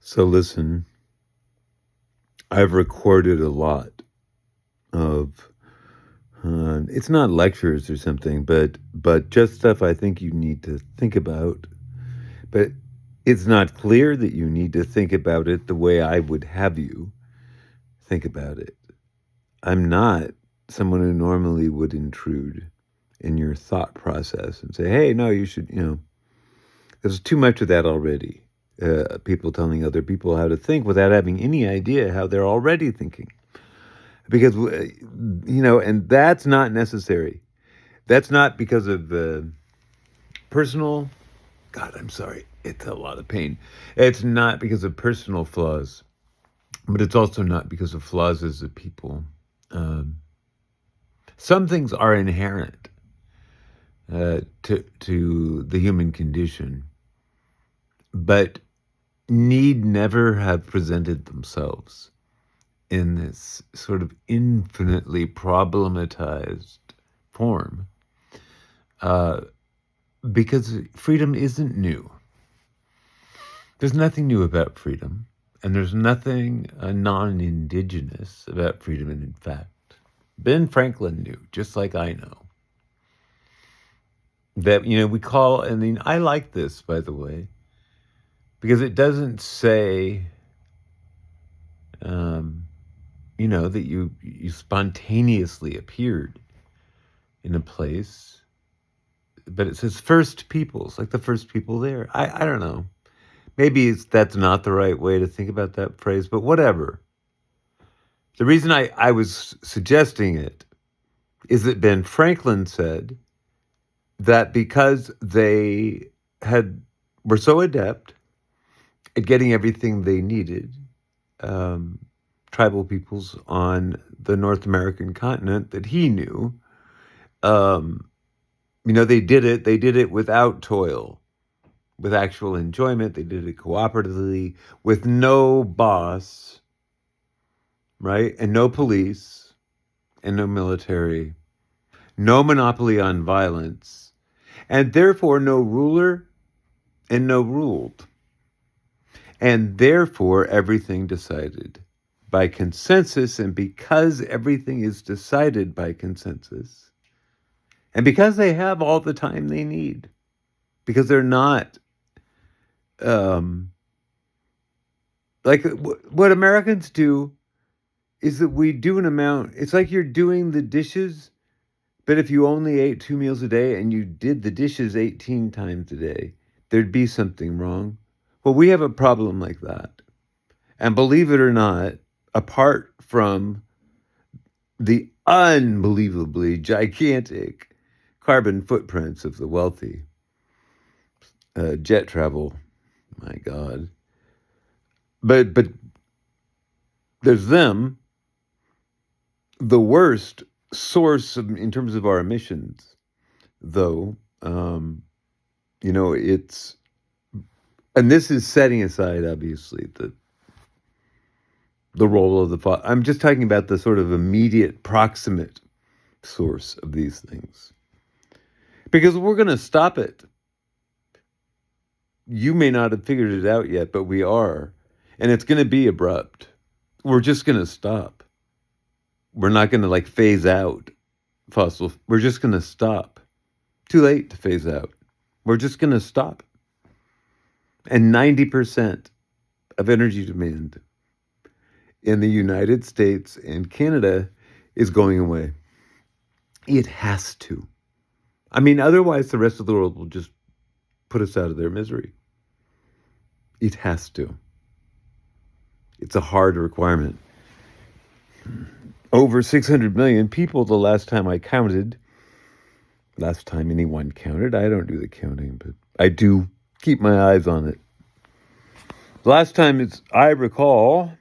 So listen, I've recorded a lot of it's not lectures or something, but just stuff I think you need to think about. But it's not clear that you need to think about it the way I would have you think about it. I'm not someone who normally would intrude in your thought process and say, "Hey, no, you should," there's too much of that already. People telling other people how to think without having any idea how they're already thinking. Because, and that's not necessary. That's not because of personal, God, I'm sorry, it's a lot of pain. It's not because of personal flaws, but it's also not because of flaws as a people. Um, some things are inherent to the human condition, but need never have presented themselves in this sort of infinitely problematized form, uh, because freedom isn't new. There's nothing new about freedom, and there's nothing non indigenous about freedom. And in fact, Ben Franklin knew, just like I know, that, we call, and then I like this, by the way, because it doesn't say, um, that you spontaneously appeared in a place, but it says first peoples, like the first people there. I don't know. Maybe that's not the right way to think about that phrase, but whatever. The reason I was suggesting it is that Ben Franklin said that because they had were so adept at getting everything they needed, um, tribal peoples on the North American continent that he knew, um, they did it without toil, with actual enjoyment. They did it cooperatively, with no boss, right? And no police, and no military, no monopoly on violence, and therefore no ruler and no ruled. And therefore everything decided by consensus. And because everything is decided by consensus, and because they have all the time they need, because they're not um, like what Americans do is that we do an amount. It's like you're doing the dishes, but if you only ate 2 meals a day and you did the dishes 18 times a day, there'd be something wrong. Well, we have a problem like that. And believe it or not, apart from the unbelievably gigantic carbon footprints of the wealthy, jet travel, my God. But there's them, the worst source in terms of our emissions, though. It's, and this is setting aside, obviously, the role of the father. I'm just talking about the sort of immediate, proximate source of these things. Because we're going to stop it. You may not have figured it out yet, but we are. And it's going to be abrupt. We're just going to stop. We're not going to like phase out fossil. We're just going to stop. Too late to phase out. We're just going to stop. And 90% of energy demand in the United States and Canada is going away. It has to. I mean, otherwise, the rest of the world will just put us out of their misery. It has to. It's a hard requirement. Over 600 million people the last time I counted. Last time anyone counted. I don't do the counting, but I do keep my eyes on it. The last time I recall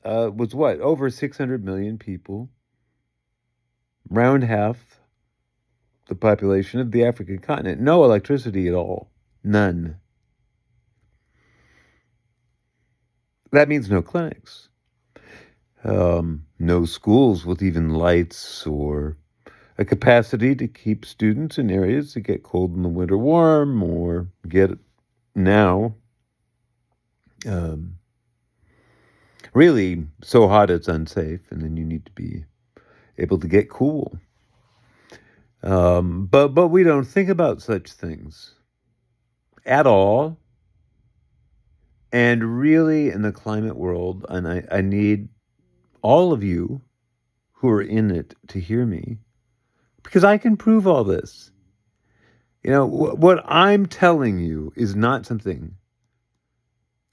was what? Over 600 million people. Round half the population of the African continent. No electricity at all. None. That means no clinics. No schools with even lights or a capacity to keep students in areas that get cold in the winter warm or get now Really, so hot it's unsafe, and then you need to be able to get cool. But we don't think about such things at all. And really, in the climate world, and I need all of you who are in it to hear me, because I can prove all this. What I'm telling you is not something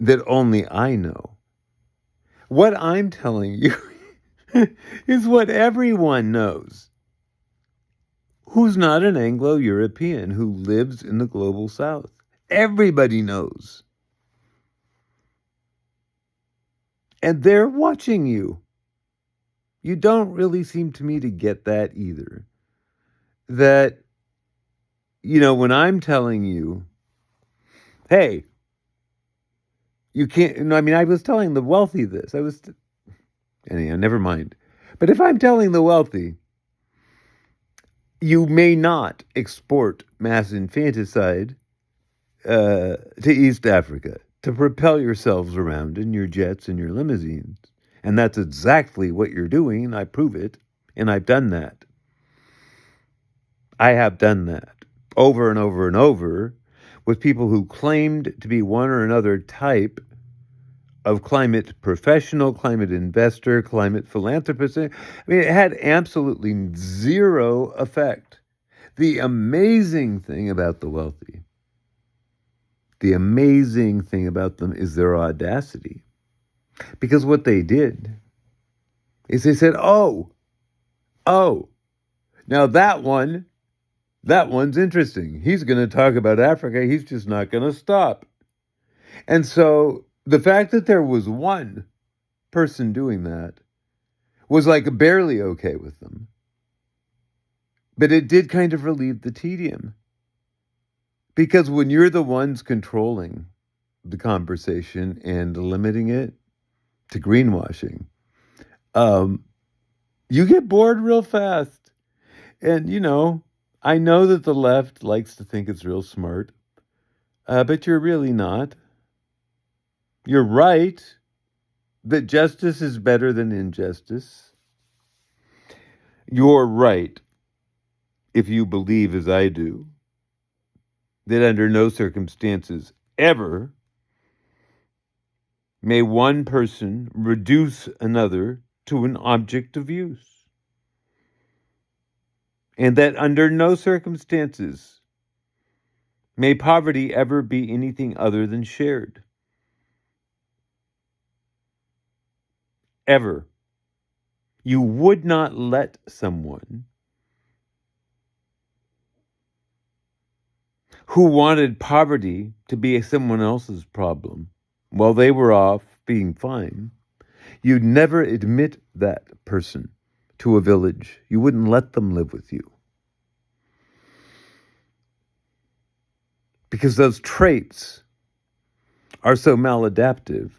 that only I know. What I'm telling you is what everyone knows who's not an Anglo-European who lives in the global South. Everybody knows. And they're watching you. You don't really seem to me to get that either. That, when I'm telling you, hey, you can't, I was telling the wealthy this. Anyhow, never mind. But if I'm telling the wealthy, you may not export mass infanticide to East Africa to propel yourselves around in your jets and your limousines. And that's exactly what you're doing. I prove it. And I've done that. I have done that over and over and over with people who claimed to be one or another type of climate professional, climate investor, climate philanthropist. It had absolutely zero effect. The amazing thing about the wealthy, the amazing thing about them is their audacity. Because what they did is they said, oh, now that one's interesting. He's going to talk about Africa. He's just not going to stop. And so the fact that there was one person doing that was like barely okay with them. But it did kind of relieve the tedium. Because when you're the ones controlling the conversation and limiting it to greenwashing, you get bored real fast. And, I know that the left likes to think it's real smart, but you're really not. You're right that justice is better than injustice. You're right if you believe, as I do, that under no circumstances ever may one person reduce another to an object of use. And that under no circumstances may poverty ever be anything other than shared. Ever. You would not let someone who wanted poverty to be someone else's problem while they were off being fine, you'd never admit that person to a village. You wouldn't let them live with you. Because those traits are so maladaptive.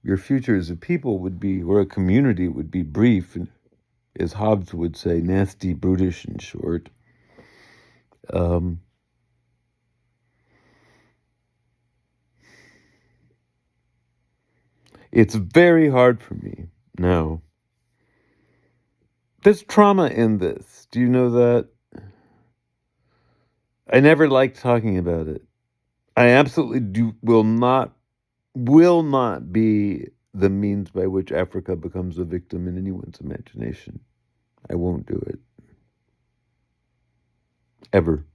Your future as a people would be, or a community would be brief, and as Hobbes would say, nasty, brutish, and short. It's very hard for me now. There's trauma in this. Do you know that? I never liked talking about it. I absolutely will not be the means by which Africa becomes a victim in anyone's imagination. I won't do it. Ever.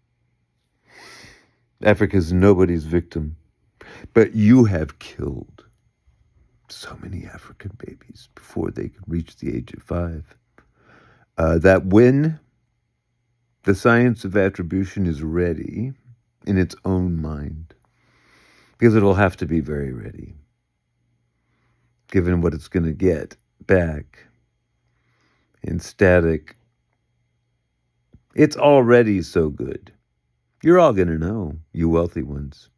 Africa's nobody's victim. But you have killed so many African babies before they could reach the age of 5. That when the science of attribution is ready in its own mind, because it'll have to be very ready, given what it's going to get back in static. It's already so good. You're all going to know, you wealthy ones.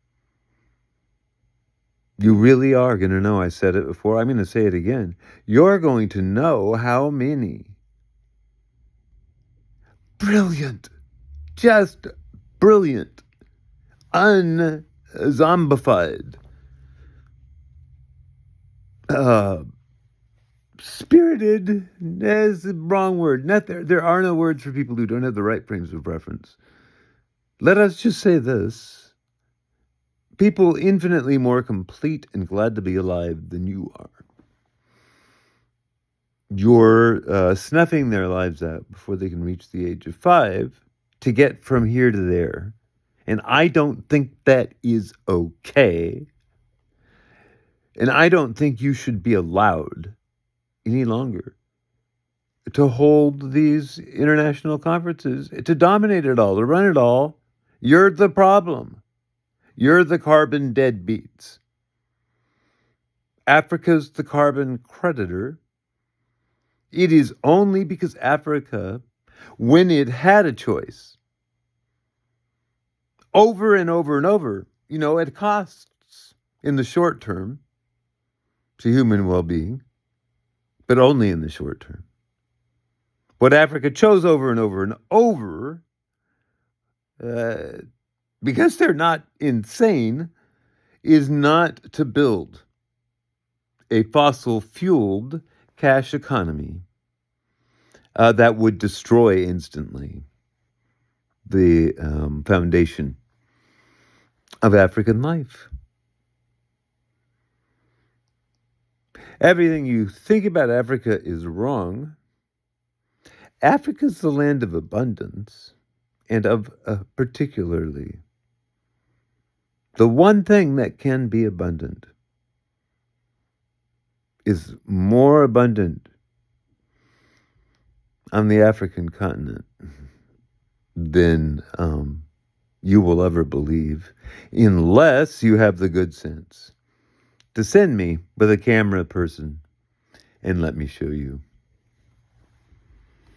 You really are going to know. I said it before. I'm going to say it again. You're going to know how many brilliant, just brilliant, unzombified uh, spirited is the wrong word. Not there are no words for people who don't have the right frames of reference. Let us just say this: people infinitely more complete and glad to be alive than you are. You're snuffing their lives out before they can reach the age of 5 to get from here to there. And I don't think that is okay. And I don't think you should be allowed any longer to hold these international conferences, to dominate it all, to run it all. You're the problem. You're the carbon deadbeats. Africa's the carbon creditor. It is only because Africa, when it had a choice, over and over and over, at costs in the short term to human well-being, but only in the short term. What Africa chose over and over and over, because they're not insane, is not to build a fossil-fueled cash economy that would destroy instantly the foundation of African life. Everything you think about Africa is wrong. Africa's the land of abundance, and of particularly the one thing that can be abundant is more abundant on the African continent than you will ever believe, unless you have the good sense to send me with a camera person and let me show you.